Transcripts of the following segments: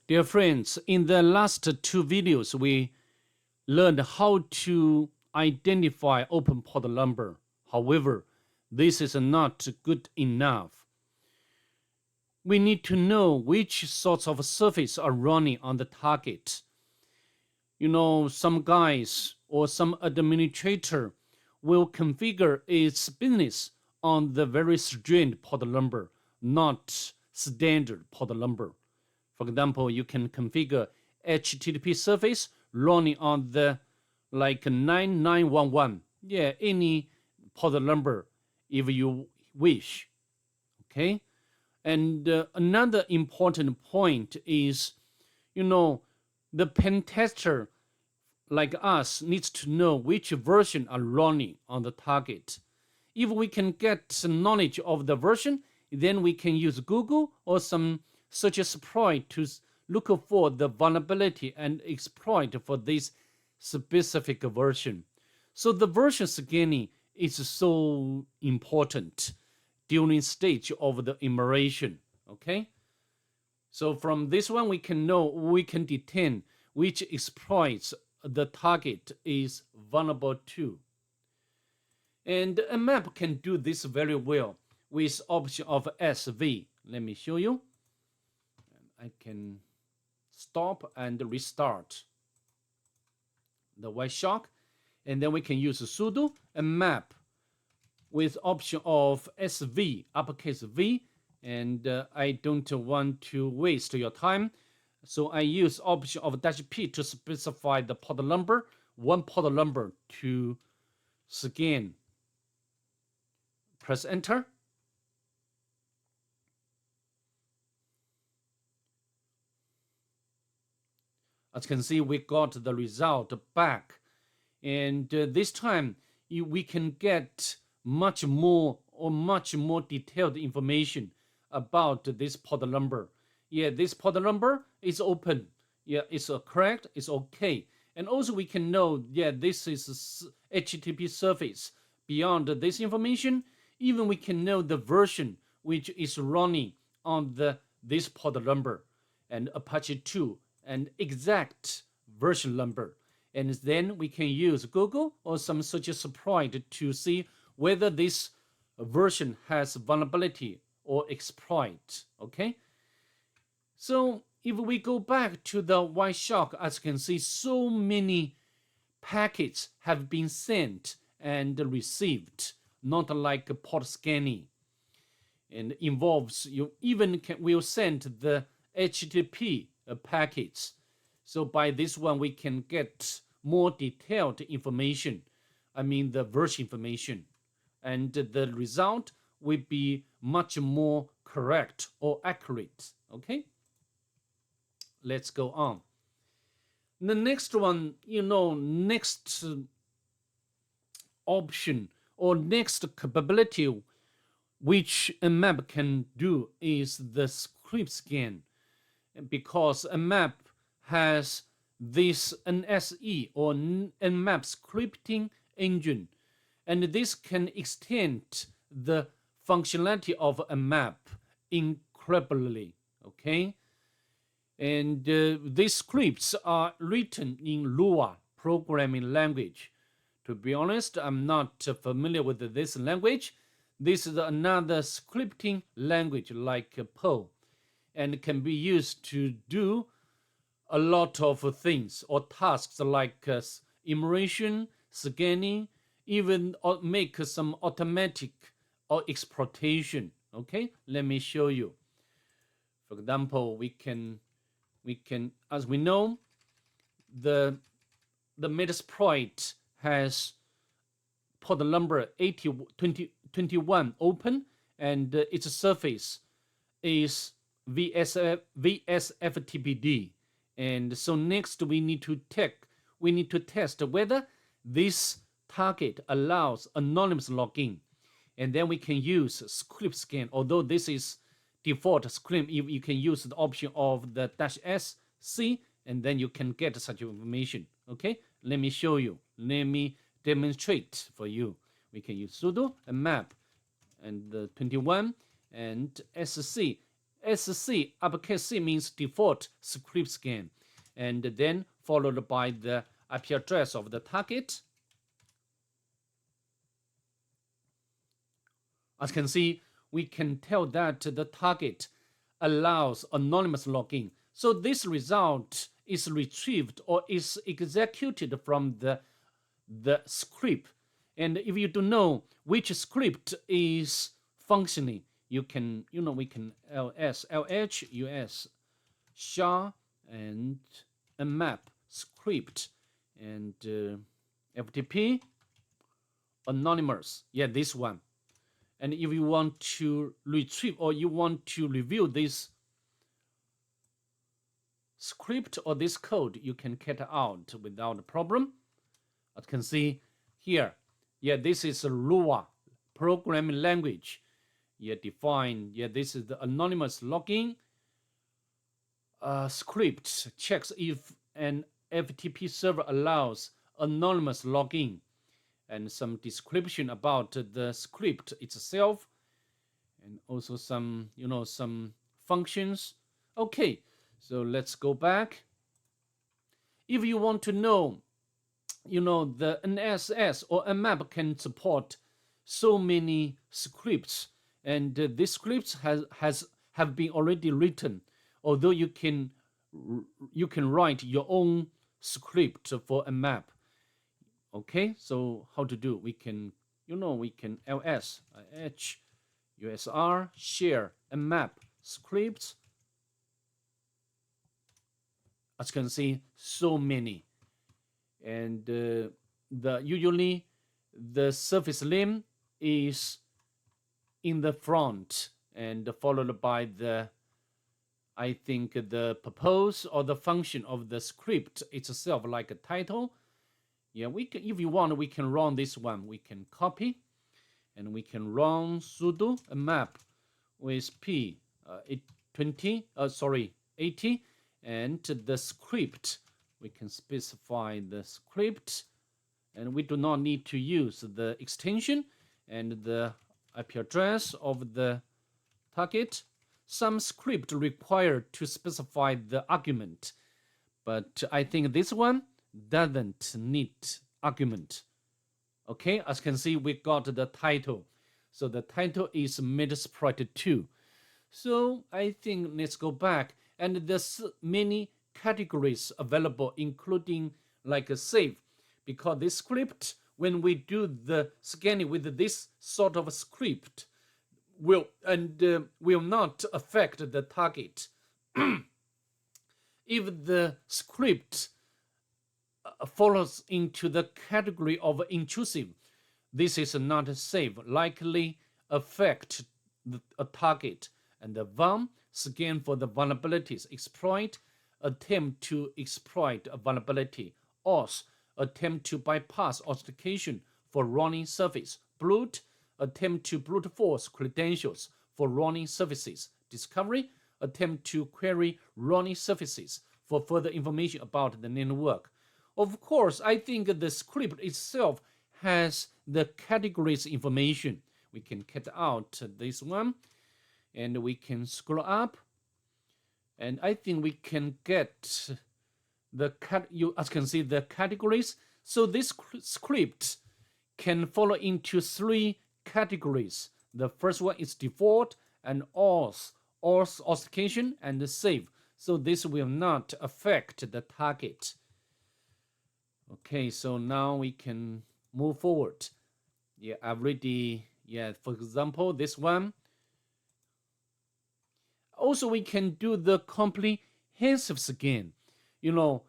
Dear friends, in the last two videos, we learned how to identify open port number. However, this is not good enough. We need to know which sorts of surface are running on the target. Some guys or some administrator will configure its business on the very strange port number, not standard port number. For example, you can configure HTTP service running on the like 9911. Yeah, any port number if you wish. Okay. And another important point is, the pen tester like us needs to know which version are running on the target. If we can get knowledge of the version, then we can use Google or some search exploit to look for the vulnerability and exploit for this specific version. So the version scanning is so important during stage of the immersion. Okay. So from this one, we can determine which exploits the target is vulnerable to. And a map can do this very well with option of SV. Let me show you. I can stop and restart the Wireshark, and then we can use sudo and map with option of SV, uppercase V, and I don't want to waste your time, so I use option of -P to specify the port number, one port number to scan. Press enter. As you can see, we got the result back, and this time we can get much more detailed information about this port number. Yeah, this port number is open. Yeah, it's correct. It's okay. And also we can know, yeah, this is HTTP service. Beyond this information, even we can know the version which is running on this port number and Apache 2 and exact version number. And then we can use Google or some search exploit to see whether this version has vulnerability or exploit. Okay. So if we go back to the Wireshark, as you can see, so many packets have been sent and received, not like port scanning. And involves, you even will send the HTTP packets. So by this one, we can get more detailed information. I mean, the version information. And the result will be much more correct or accurate. Okay? Let's go on. The next one, next option or next capability which a map can do is the script scan, because a map has this NSE or Nmap scripting engine, and this can extend the functionality of a map incredibly. Okay. And these scripts are written in Lua programming language. To be honest, I'm not familiar with this language. This is another scripting language like Perl, and can be used to do a lot of things or tasks like immersion, scanning, even make some automatic or exploitation. Okay, let me show you. For example, we can, as we know, the Metasploit has port number 8021 open, and its surface is VSFTPD. And so next we need to test whether this target allows anonymous login, and then we can use script scan. Although this is default script, you can use the option of the -SC, and then you can get such information. Okay, let me show you. Let me demonstrate for you. We can use sudo and map and the 21 and SC. SC, uppercase C means default script scan, and then followed by the IP address of the target. As you can see, we can tell that the target allows anonymous login. So this result is retrieved or is executed from the script. And if you don't know which script is functioning, we can ls, lh, us, sha, and a map script, and FTP, anonymous. Yeah, this one. And if you want to retrieve or you want to review this script or this code, you can get out without a problem. As you can see here, yeah, this is a Lua programming language. Yeah, define. Yeah, this is the anonymous login script. Checks if an FTP server allows anonymous login, and some description about the script itself, and also some some functions. Okay, so let's go back. If you want to know, the NSS or Nmap can support so many scripts, and these scripts have been already written. Although you can write your own script for Nmap. Okay, so how to do? We can ls, h, usr, share, Nmap scripts. As you can see, so many, and usually the service name is in the front and followed by the purpose or the function of the script itself, like a title. Yeah, we can, if you want, we can run this one. We can copy, and we can run sudo map with p 80, and the script. We can specify the script, and we do not need to use the extension and the IP address of the target. Some script required to specify the argument, but I think this one doesn't need argument. Okay, as you can see, we got the title. So the title is Metasploit 2. So I think let's go back, and there's many categories available, including like a save, because this script, when we do the scanning with this sort of script, will not affect the target. If the script falls into the category of intrusive, this is not safe, likely affect a target. And the VAM, scan for the vulnerabilities. Exploit, attempt to exploit a vulnerability. Auth, attempt to bypass authentication for running service. Brute, attempt to brute force credentials for running services. Discovery, attempt to query running services for further information about the network. Of course, I think the script itself has the categories information. We can cut out this one, and we can scroll up, and I think we can get as you can see the categories. So this script can follow into 3 categories. The first one is default and auth authentication and save. So this will not affect the target. Okay, so now we can move forward. Yeah, I've already, for example, this one. Also, we can do the comprehensive scan. So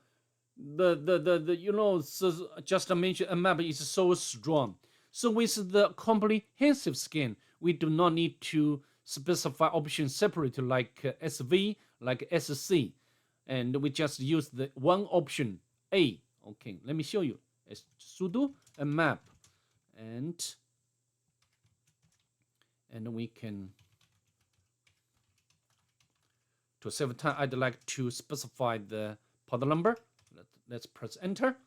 just to mention, Nmap is so strong. So with the comprehensive scan, we do not need to specify options separately like SV, like SC, and we just use the one option A. Okay, let me show you. It's sudo map, and we can, to save time, I'd like to specify the port number. Let's press enter.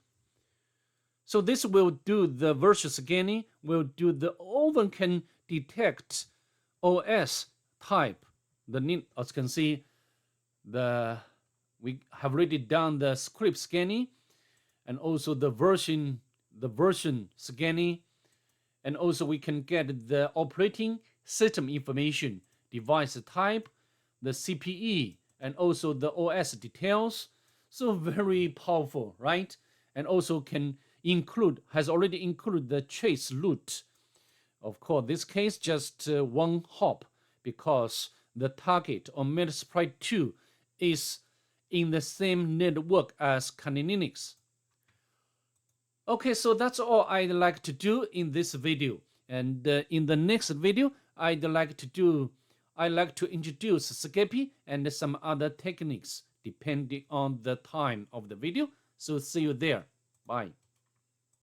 So this will do the virtual scanning, will do the, even can detect OS type, as you can see, we have already done the script scanning and also the version scanning, and also we can get the operating system information, device type, the CPE, and also the OS details. So very powerful, right? And also has already included the trace route. Of course, this case just one hop because the target on Metasploit 2 is in the same network as Kali Linux. Okay, so that's all I'd like to do in this video. And in the next video, I'd like to introduce Skippy and some other techniques depending on the time of the video. So see you there. Bye.